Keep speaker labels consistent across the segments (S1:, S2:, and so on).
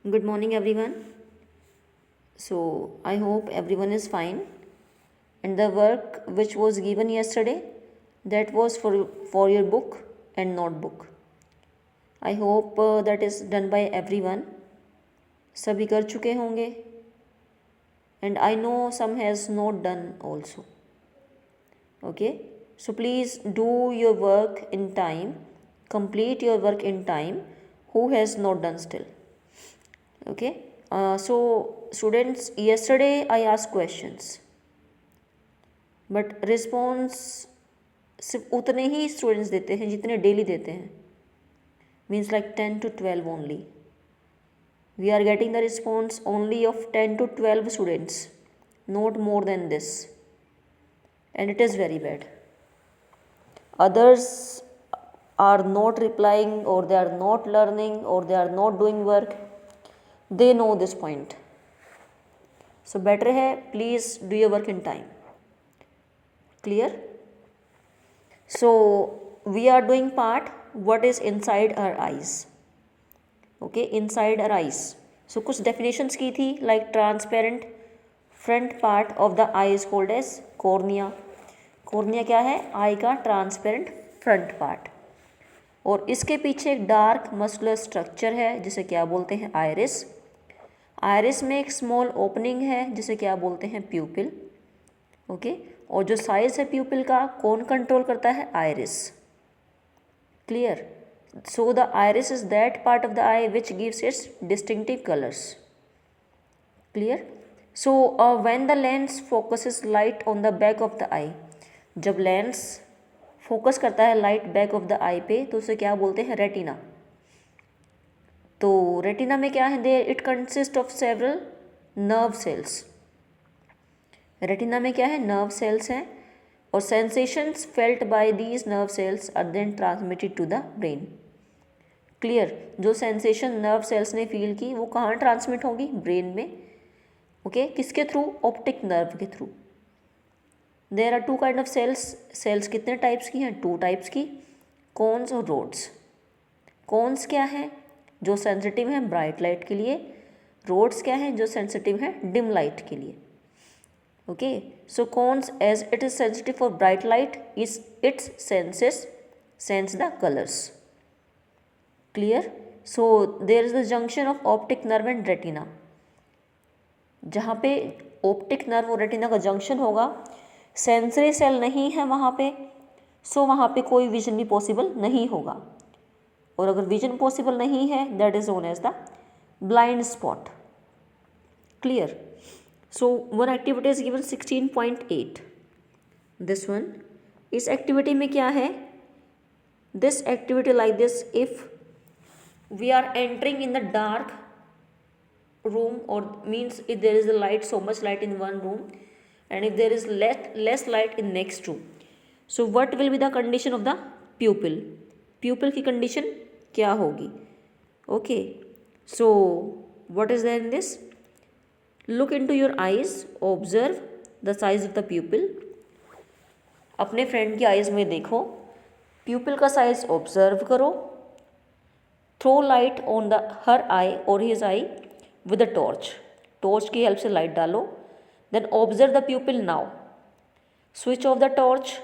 S1: Good morning, everyone. So, I hope everyone is fine. And the work which was given yesterday, that was for your book and notebook. I hope that is done by everyone. सभी कर चुके होंगे. And I know some has not done also. Okay. So, please do your work in time. Complete your work in time. Who has not done still? Okay. So students, yesterday I asked questions, but response सिर्फ उतने ही students देते हैं जितने daily देते हैं. Means like 10 to 12 only. We are getting the response only of 10 to 12 students, not more than this, and it is very bad. Others are not replying, or they are not learning, or they are not doing work. They know this point. So better है, please do your work in time. Clear? So we are doing part what is inside our eyes. Okay, inside our eyes. So कुछ definitions की थी, like transparent front part of the eye is called as cornea. Cornea क्या है? आई का transparent front part. और इसके पीछे एक डार्क मस्कुलर स्ट्रक्चर है जिसे क्या बोलते हैं? आयरिस. आयरिस में एक स्मॉल ओपनिंग है जिसे क्या बोलते हैं? प्यूपिल. ओके. और जो साइज है प्यूपिल का, कौन कंट्रोल करता है? Iris. Clear? So the iris is that part of the eye which gives its distinctive colours. Clear? So when the lens focuses light on the back of the eye, जब lens focus करता है light back of the eye पे, तो उसे क्या बोलते हैं? Retina. तो रेटिना में क्या है? There it consist of several nerve cells. Retina में क्या है? नर्व सेल्स हैं, और sensations felt by these nerve cells are then transmitted to the brain. Clear? जो सेंसेशन नर्व सेल्स ने फील की वो कहाँ ट्रांसमिट होगी? ब्रेन में. ओके. किसके थ्रू? ऑप्टिक नर्व के through. There are two kind of cells. Cells कितने टाइप्स की हैं? 2 टाइप्स की, कोन्स और रोड्स. कोन्स क्या है? जो सेंसिटिव हैं ब्राइट लाइट के लिए. रोड्स क्या है? जो सेंसिटिव हैं डिम लाइट के लिए. Okay. So cones, as it is sensitive for bright light, is its senses sense the colours. Clear? So there is the junction of optic nerve and retina. जहाँ पे optic nerve और retina का junction होगा, sensory cell नहीं है वहाँ पे, सो वहाँ पे कोई विजन भी पॉसिबल नहीं होगा. और अगर विजन पॉसिबल नहीं है, that is known as the blind spot. Clear? So one activity is given 16.8. This one. इस एक्टिविटी में क्या है? This activity like this, if we are entering in the dark room, or means if there is a light, so much light in one room, and if there is less light in next room, so what will be the condition of the pupil? Pupil की condition क्या होगी? Okay. So what is there in this? Look into your eyes, observe the size of the pupil. अपने friend की eyes में देखो, pupil का size observe करो. Throw light on the her eye और his eye with a torch. Torch की help से light डालो. Then observe the pupil now. Switch off the torch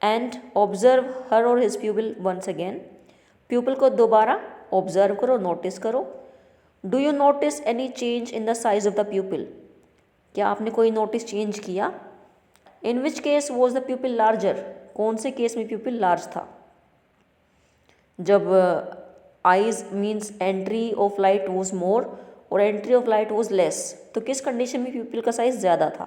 S1: and observe her और his pupil once again. Pupil को दोबारा observe करो, notice करो. Do you notice any change in the size of the pupil? क्या आपने कोई notice change किया? In which case was the pupil larger? कौन से केस में प्यूपिल लार्ज था? जब eyes means entry of light was more और entry of light was less, तो किस कंडीशन में प्यूपिल का साइज ज़्यादा था?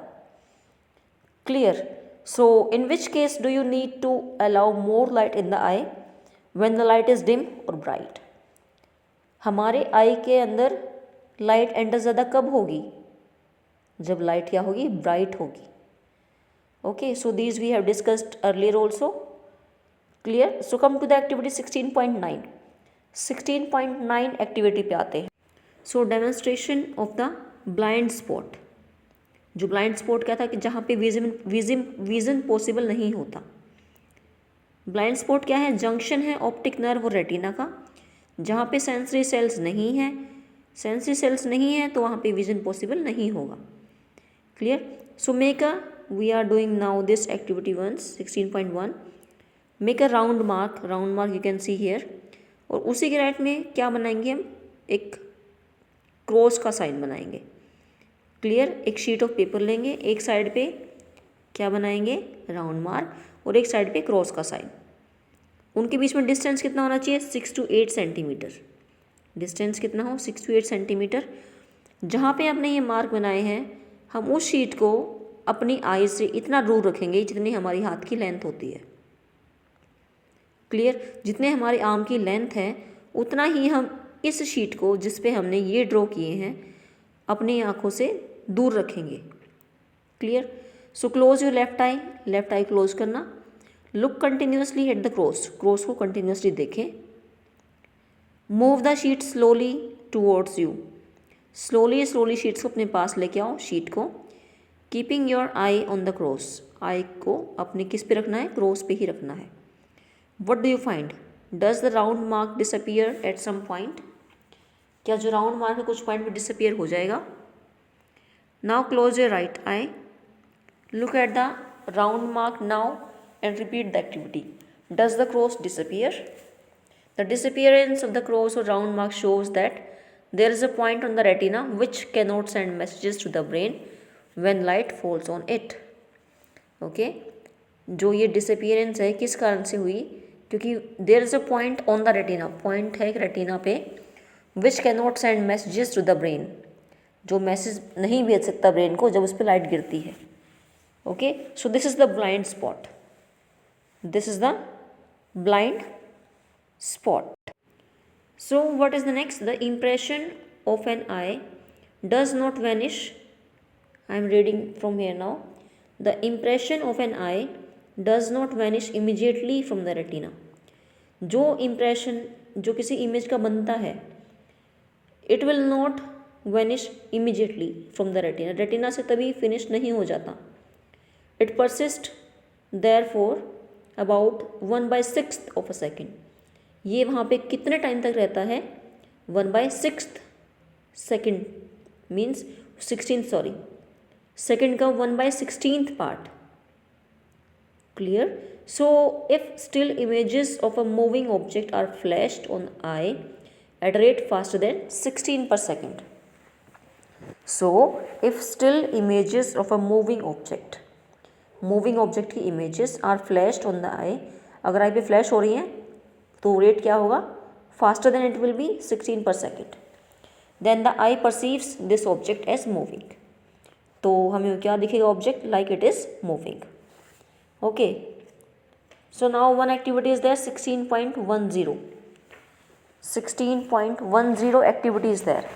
S1: Clear? So in which case do you need to allow more light in the eye when the light is dim और bright? हमारे eye के अंदर लाइट एंटर ज़्यादा कब होगी? जब लाइट क्या होगी? ब्राइट होगी. Okay. So these we have discussed earlier also. Clear? So come to the activity 16.9. 16.9 activity पे आते हैं. So demonstration of the blind spot. जो ब्लाइंड स्पॉट क्या था? कि जहाँ पे विजन पॉसिबल नहीं होता. ब्लाइंड स्पॉट क्या है? जंक्शन है ऑप्टिक नर्व और रेटिना का, जहाँ पे सेंसरी सेल्स नहीं है सेंसरी सेल्स नहीं है तो वहाँ पे विजन पॉसिबल नहीं होगा। Clear? So make a, we are doing now this activity 1 16.1। Make a round mark you can see here. और उसी के राइट में क्या बनाएंगे हम, एक क्रॉस का साइन बनाएंगे। क्लियर? एक शीट ऑफ पेपर लेंगे, एक साइड पे क्या बनाएंगे, राउंड मार्क, और एक साइड पे क्रॉस का साइन। उनके बीच में डिस्टेंस कितना होना चाहिए, 6 to 8 सेंटीमीटर। डिस्टेंस कितना हो, 6 to 8 सेंटीमीटर। जहाँ पे आपने ये मार्क बनाए हैं, हम उस शीट को अपनी आई से इतना दूर रखेंगे जितनी हमारी हाथ की लेंथ होती है। क्लियर? जितने हमारे आर्म की लेंथ है उतना ही हम इस शीट को जिस पे हमने ये ड्रॉ किए हैं अपनी आँखों से दूर रखेंगे। Clear? So close your left eye close करना। Look continuously at the cross को कंटिन्यूसली देखें। Move the sheet slowly towards you, slowly sheets को अपने पास लेके आओ, शीट को। Keeping your eye on the cross, eye को अपने किस पे रखना है, क्रॉस पे ही रखना है। What do you find, does the round mark disappear at some point, क्या जो राउंड मार्क है कुछ पॉइंट पे डिसअपियर हो जाएगा। Now close your right I, look at the round mark now and repeat the activity. Does the cross disappear? The disappearance of the cross or round mark shows that there is a point on the retina which cannot send messages to the brain when light falls on it. Okay? जो ये disappearance है किस कारण से हुई, क्योंकि there is a point on the retina, point है एक retina पे, which cannot send messages to the brain, जो मैसेज नहीं भेज सकता ब्रेन को जब उस पर लाइट गिरती है। Okay, so this is the blind spot, this is the blind spot. So what is the next, the impression of an eye does not vanish. I am reading from here now. The impression of an eye does not vanish immediately from the retina. जो impression जो किसी image का बनता है, it will not vanish immediately from the retina. retina से तभी finish नहीं हो जाता. It persists therefore about 1/6 of a second. ये वहाँ पे कितने टाइम तक रहता है, 1/6 सेकेंड मीन्स 16 सेकेंड का 1/16 part. Clear? So if still images of a moving object are flashed on eye at rate faster than 16 per second. So if still images of a moving object की images are flashed on the eye, अगर eye पे flash हो रही हैं तो rate क्या होगा, faster then it will be 16 per second. Then the eye perceives this object as moving, तो हमें क्या दिखेगा, object like it is moving. Okay, so now one activity is there 16.10. 16.10 activity is there.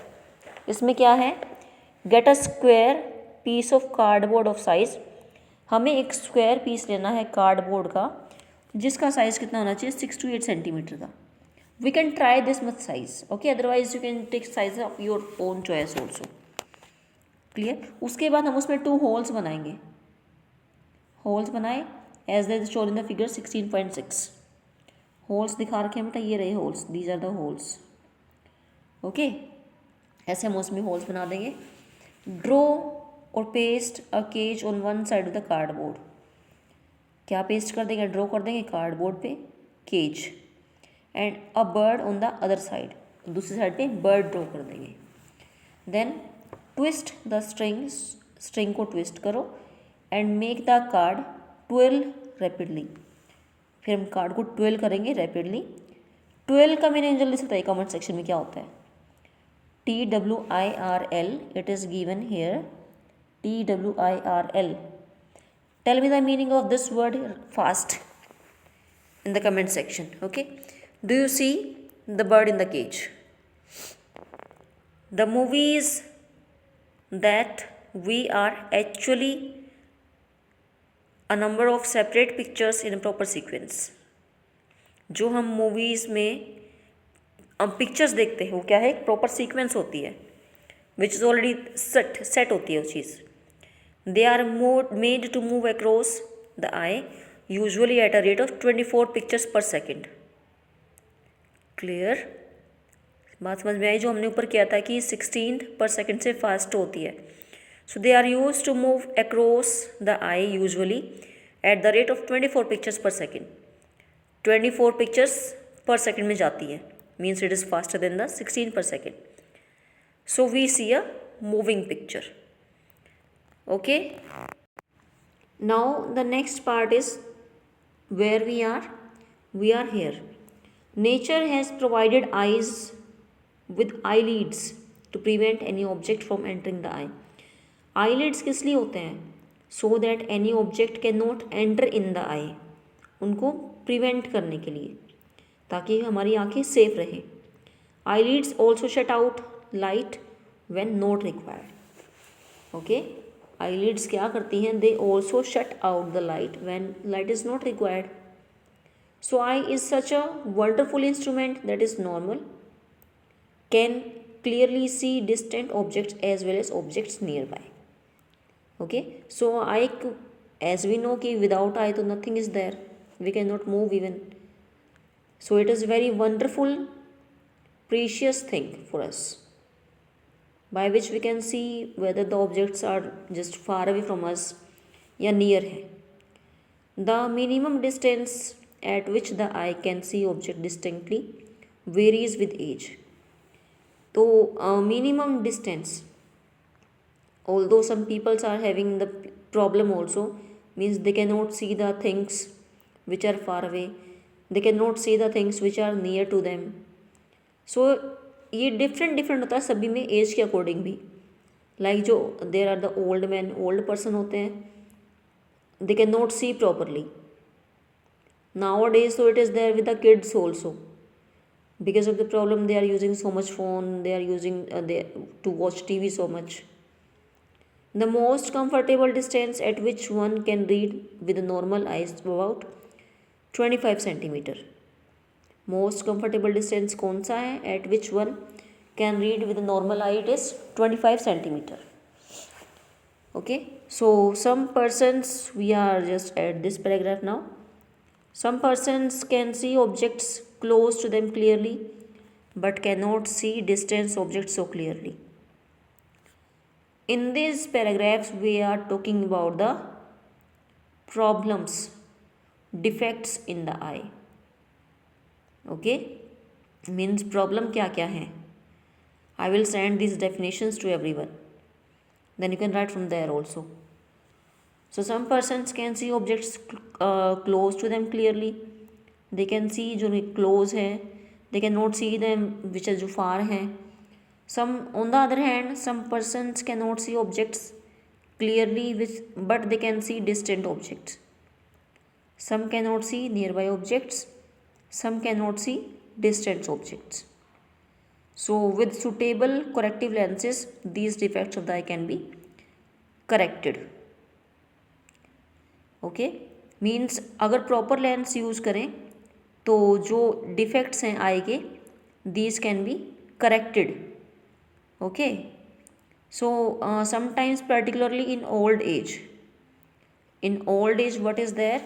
S1: इसमें क्या है, get a square piece of cardboard of size. हमें एक square piece लेना है कार्डबोर्ड का जिसका साइज़ कितना होना चाहिए, 6 to 8 सेंटीमीटर का. We can try this much size, okay, otherwise you can take size of your own choice also. Clear? उसके बाद हम उसमें 2 होल्स बनाएंगे. होल्स बनाए as that shown in the figure 16.6. Holes दिखा रखे हैं बेटा, ये रहे holes, these are the holes. Okay, ऐसे हम उसमें होल्स बना देंगे. ड्रॉ और paste a cage on one side of the cardboard. क्या पेस्ट कर देंगे, ड्रॉ कर देंगे कार्डबोर्ड पे cage, and a bird on the other side, दूसरी साइड पे बर्ड ड्रॉ कर देंगे. देन ट्विस्ट द स्ट्रिंग को ट्विस्ट करो and make the card twirl rapidly. फिर हम कार्ड को ट्विल करेंगे रैपिडली. ट्विल का मीनिंग जल्दी से बताइए कमेंट सेक्शन में क्या होता है. TWIRL, it is given here, TWIRL. Tell me the meaning of this word fast in the comment section. Okay, do you see the bird in the cage? The movies that we are actually a number of separate pictures in a proper sequence. जो हम movies में हम pictures देखते हैं वो क्या है, एक प्रॉपर सीक्वेंस होती है, विच इज़ ऑलरेडी सेट होती है वो चीज़. They are made to move across the eye usually at a rate of 24 pictures per second. Clear? बात समझ में आई? जो हमने ऊपर किया था कि 16 पर सेकेंड से फास्ट होती है. So they are use to move across the eye usually at the rate of 24 pictures per second. 24 pictures per second में जाती है, means it is faster than the 16 per second. So we see a moving picture. Okay, now the next part is where we are here. Nature has provided eyes with eyelids to prevent any object from entering the eye. eyelids किस लिए होते हैं? so that any object cannot enter in the eye. उनको prevent करने के लिए, ताकि हमारी आंखें सेफ रहें. eyelids also shut out light when not required. okay, eyelids क्या करती हैं? they also shut out the light when light is not required. so eye is such a wonderful instrument that is normal, can clearly see distant objects as well as objects nearby. okay, so eye, as we know कि without eye तो nothing is there, we cannot move even. so it is very wonderful, precious thing for us, by which we can see whether the objects are just far away from us या near है. The minimum distance at which the eye can see object distinctly varies with age. तो minimum distance, although some people are having the problem also, means they cannot see the things which are far away, they cannot see the things which are near to them. so ये different होता है सभी में, as के according भी. Like जो there are the old man, old person होते हैं, they can not see properly. Nowadays so it is there with the kids also, because of the problem they are using so much phone, they are using to watch TV so much. The most comfortable distance at which one can read with normal eyes about 25 centimeter. Most comfortable distance कौन सा है? At which one can read with normal eye, it is 25 centimetre. Okay, so some persons, we are just at this paragraph now. Some persons can see objects close to them clearly but can not see distance objects so clearly. in these paragraphs we are talking about the problems, defects in the eye. okay, means problem क्या क्या है? I will send these definitions to everyone, then you can write from there also. so some persons can see objects close to them clearly, they can see जो close है, they cannot see them which are जो far हैं. some on the other hand, some persons cannot see objects clearly but they can see distant objects. some cannot see nearby objects, some cannot see distant objects. so with suitable corrective lenses these defects of the eye can be corrected. okay, means अगर proper lens use करें तो जो defects हैं eye के, these can be corrected. okay, so sometimes particularly in old age, what is there?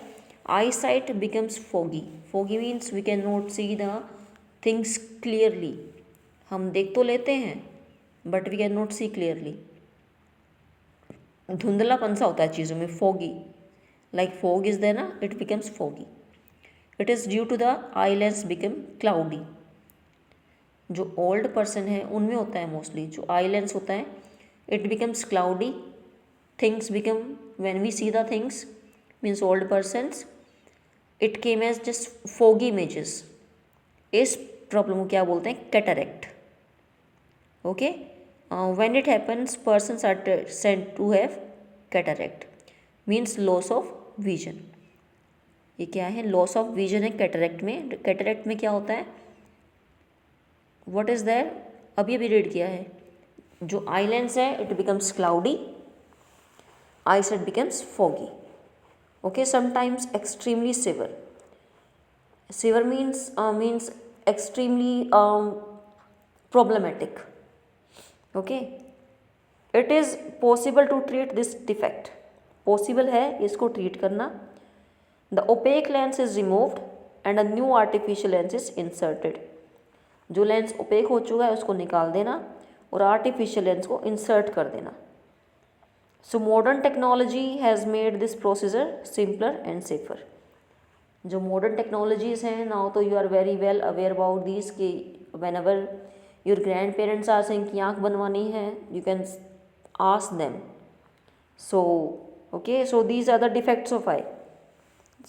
S1: eyesight becomes foggy. foggy means we cannot see the things clearly. हम देख तो लेते हैं but we cannot see clearly. धुंधलापन सा होता है चीज़ों में, foggy, like fog is there ना, it becomes foggy. it is due to the eye lens become cloudy. जो old person है उनमें होता है mostly, जो eye lens होता है it becomes cloudy. things become, when we see the things, means old persons, it came as just foggy images. इस problem को क्या बोलते हैं? Cataract. Okay, when it happens persons are said to have cataract, means loss of vision. ये क्या है? Loss of vision है cataract में. कैटरेक्ट में क्या होता है? What is there? अभी रीड किया है. जो आई लेंस है it becomes cloudy, eye sight becomes foggy. okay, sometimes extremely severe. severe means extremely problematic. okay, it is possible to treat this defect. possible है इसको treat करना. the opaque lens is removed and a new artificial lens is inserted. जो lens OPEC हो चुका है उसको निकाल देना और आर्टिफिशियल लेंस को इंसर्ट कर देना। So modern technology has made this procedure simpler and safer. जो मॉडर्न टेक्नोलॉजीज़ हैं नाउ, तो you are very well aware about this कि whenever your grandparents are saying कि आँख बनवानी है, you can ask them. So okay, so these are the defects of eye.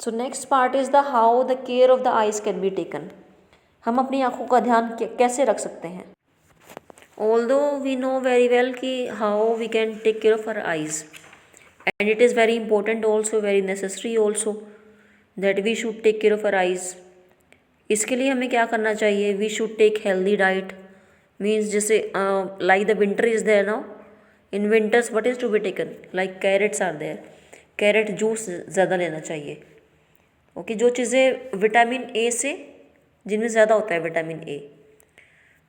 S1: So next part is the how the care of the eyes can be taken. हम अपनी आँखों का ध्यान कैसे रख सकते हैं। Although we know very well कि how we can take care of our eyes, and it is very important also, very necessary also that we should take care of our eyes. इसके लिए हमें क्या करना चाहिए, we should take healthy diet. Means जैसे like the winter is there now, in winters what is to be taken, like carrots are there, carrot juice ज़्यादा लेना चाहिए। ओके, जो चीज़ें विटामिन ए से, जिनमें ज़्यादा होता है vitamin A.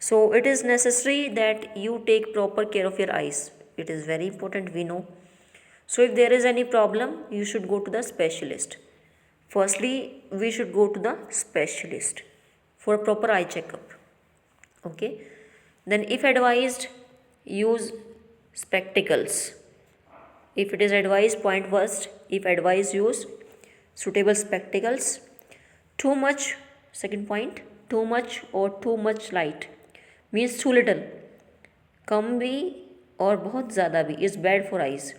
S1: So it is necessary that you take proper care of your eyes, it is very important, we know. So if there is any problem you should go to the specialist. Firstly, we should go to the specialist for a proper eye checkup. Okay, then if advised, use spectacles. If it is advised, point first, if advised, use suitable spectacles. Too much, second point, too much or too much light means too little, कम भी और बहुत ज़्यादा भी is bad for eyes.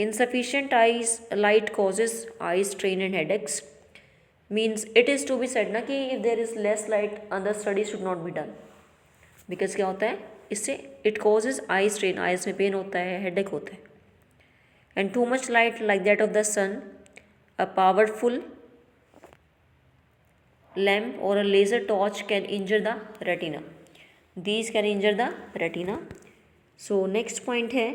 S1: Insufficient eyes light causes eye strain and headaches. Means it is to be said ना कि if there is less light other study should not be done, because क्या होता है इससे, it causes eye strain, eyes में pen होता है, headache होता है। And too much light like that of the sun, a powerful lamp or a laser torch can injure the retina. These can injure the retina. So next point है,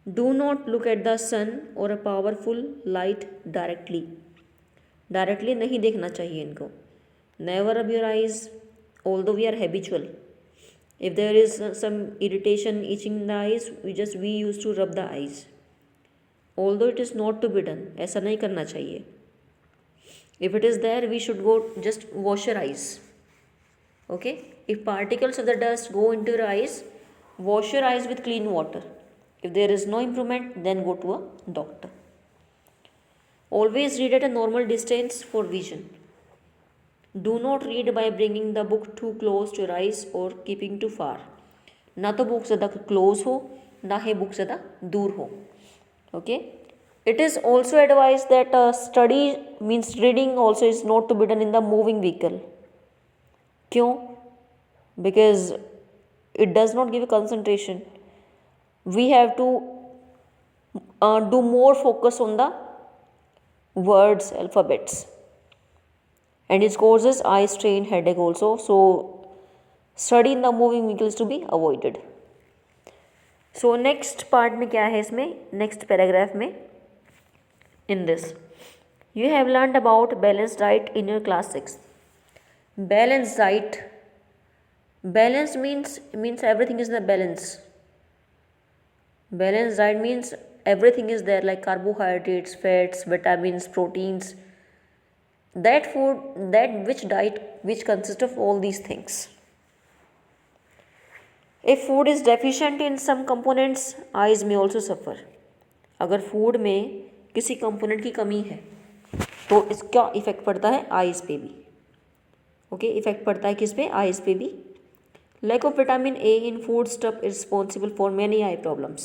S1: do not look at the sun or a powerful light directly. Directly नहीं देखना चाहिए इनको. Never rub your eyes, although we are habitual. If there is some irritation, itching in the eyes, we used to rub the eyes. Although it is not to be done, ऐसा नहीं करना चाहिए. If it is there, we should go just wash your eyes. Okay? If particles of the dust go into your eyes, wash your eyes with clean water. If there is no improvement, then go to a doctor. Always read at a normal distance for vision. Do not read by bringing the book too close to your eyes or keeping too far. ना तो book ज़्यादा close हो, ना ही book ज़्यादा दूर हो. Okay? It is also advised that study means reading also is not to be done in the moving vehicle. क्यों? Because it does not give concentration. We have to do more focus on the words, alphabets, and it causes eye strain, headache also. So study in the moving vehicle is to be avoided. So next part में क्या है इसमें, next paragraph में, in this you have learned about balanced diet in your class 6. Balanced diet, balance means everything is in the balance. Balanced diet means everything is there, like carbohydrates, fats, vitamins, proteins. That food, that which diet which consists of all these things. If food is deficient in some components, eyes may also suffer. अगर food में किसी component की कमी है तो इसका effect पड़ता है आइज़ पे भी. ओके, इफेक्ट पड़ता है किस पे, आइज़ पे भी. Lack of vitamin A in food stuff is responsible for many eye problems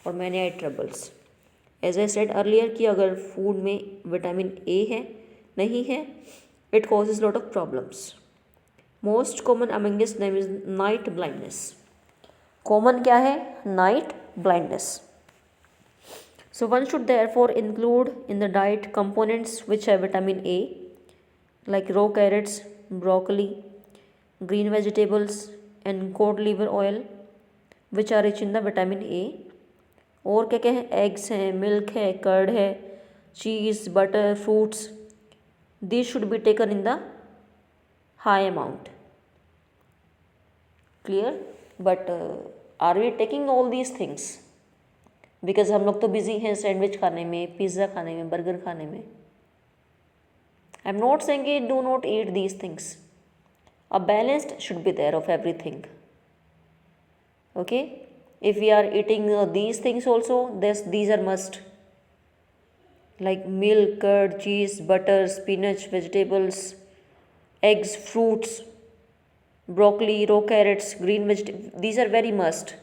S1: or many eye troubles. As I said earlier कि अगर फूड में विटामिन A है, नहीं है, it causes lot of problems. Most common amongst them is night blindness. Common क्या है, night blindness. So one should therefore include in the diet components which have vitamin A, like raw carrots, broccoli, green vegetables and cod liver oil which are rich in the vitamin A. और क्या क्या है, eggs हैं, milk है, curd है, cheese, butter, fruits. This should be taken in the high amount. Clear? But are we taking all these things? Because हम लोग तो बिजी हैं सैंडविच खाने में, पिज़्ज़ा खाने में, बर्गर खाने में. I am not saying do not eat these things. A balanced should be there of everything. Okay, if we are eating these things also, these are must, like milk, curd, cheese, butter, spinach, vegetables, eggs, fruits, broccoli, raw carrots, green vegetables. These are very must.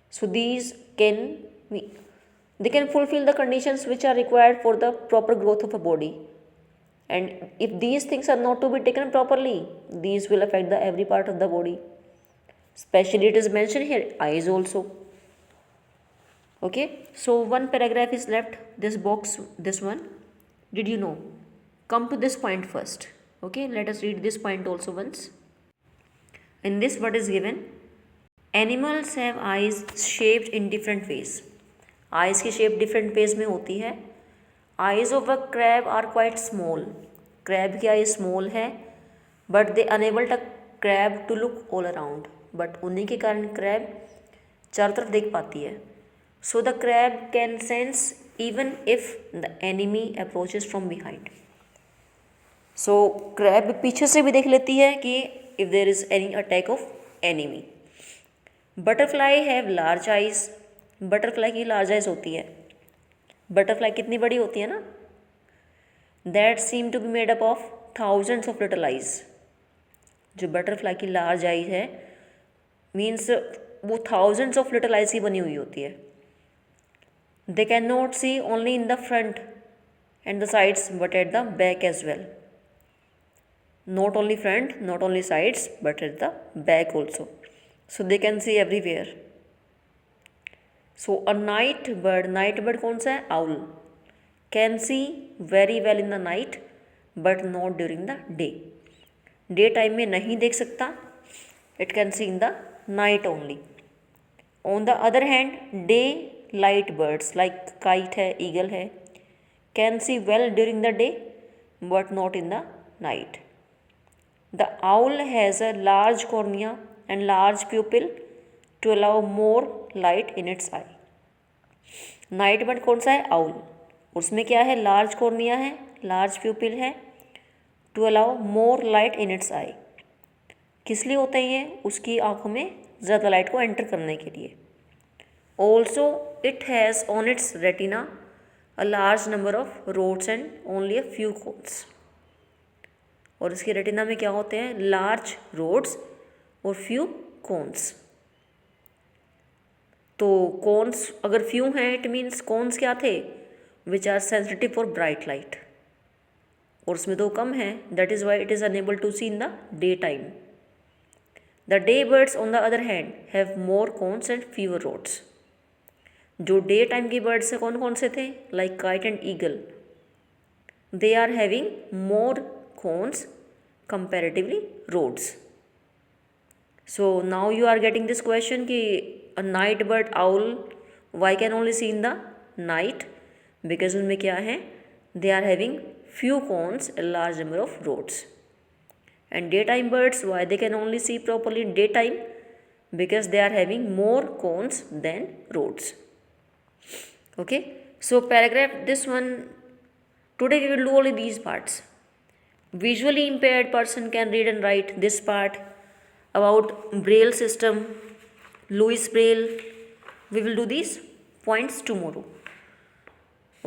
S1: So these can they can fulfill the conditions which are required for the proper growth of a body. And if these things are not to be taken properly, these will affect the every part of the body. Especially it is mentioned here, eyes also. Okay, so one paragraph is left, this box, this one. Did you know? Come to this point first. Okay, let us read this point also once. In this, what is given? Animals have eyes shaped in different ways. Eyes की shape different ways में होती है. Eyes of a crab are quite small. Crab की eyes small है, but they enable the crab to look all around. But उन्हीं के कारण crab चारों तरफ देख पाती है. So the crab can sense even if the enemy approaches from behind. So crab पीछे से भी देख लेती है कि if there is any attack of enemy. Butterfly have large eyes. Butterfly की large eyes होती है. Butterfly कितनी बड़ी होती है ना? That seem to be made up of thousands of little eyes. जो butterfly की large eyes है means वो thousands of little eyes की बनी हुई होती है. They cannot see only in the front and the sides but at the back as well. Not only front, not only sides but at the back also. So they can see everywhere. So a night bird कौन सा है? Owl. Can see very well in the night but not during the day. Day time में नहीं देख सकता. It can see in the night only. On the other hand, day light birds like kite है, eagle है, can see well during the day but not in the night. The owl has a large cornea and large pupil to allow more light in its eye. Night bird कौन सा है? Owl. उसमें क्या है? Large cornea है, large pupil है, to allow more light in its eye. किस लिए होता है ये? उसकी आँखों में ज़्यादा लाइट को एंटर करने के लिए. Also it has on its retina a large number of rods and only a few cones. और इसके रेटिना में क्या होते हैं? लार्ज रोड्स और फ्यू कोन्स. तो कोन्स अगर फ्यू हैं इट मीन्स कोन्स क्या थे? Which are sensitive for bright light. और उसमें तो कम है, that is why it is unable to see in the day time. The day birds on the other hand have more cones and fewer rods. जो day time की birds हैं कौन कौन से थे? Like kite and eagle. They are having more cones comparatively rods. So now you are getting this question कि a night bird owl why can only see in the night? Because उनमें क्या है? They are having few cones, a large number of rods. And daytime birds why they can only see properly in daytime? Because they are having more cones than rods. Okay. So paragraph this one today we will do only these parts. Visually impaired person can read and write this part. About Braille system, Louis Braille, we will do these points tomorrow.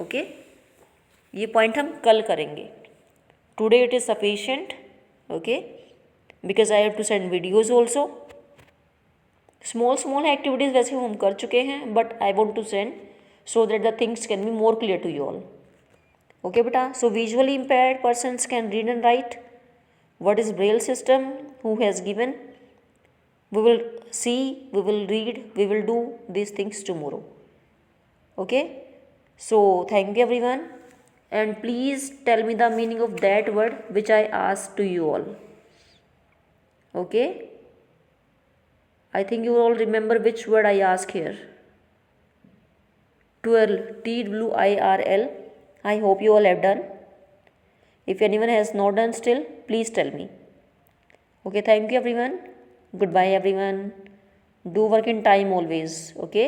S1: Okay, ये point हम कल करेंगे. Today it is sufficient. Okay, because I have to send videos also. Small activities वैसे हम कर चुके हैं, but I want to send so that the things can be more clear to you all. Okay बेटा, so visually impaired persons can read and write. What is Braille system? Who has given? We will see, we will read, we will do these things tomorrow. Okay. So thank you everyone. And please tell me the meaning of that word which I asked to you all. Okay. I think you all remember which word I asked here. Twirl. TWIRL. I hope you all have done. If anyone has not done still, please tell me. Okay. Thank you everyone. Goodbye everyone. Do work in time always. Okay.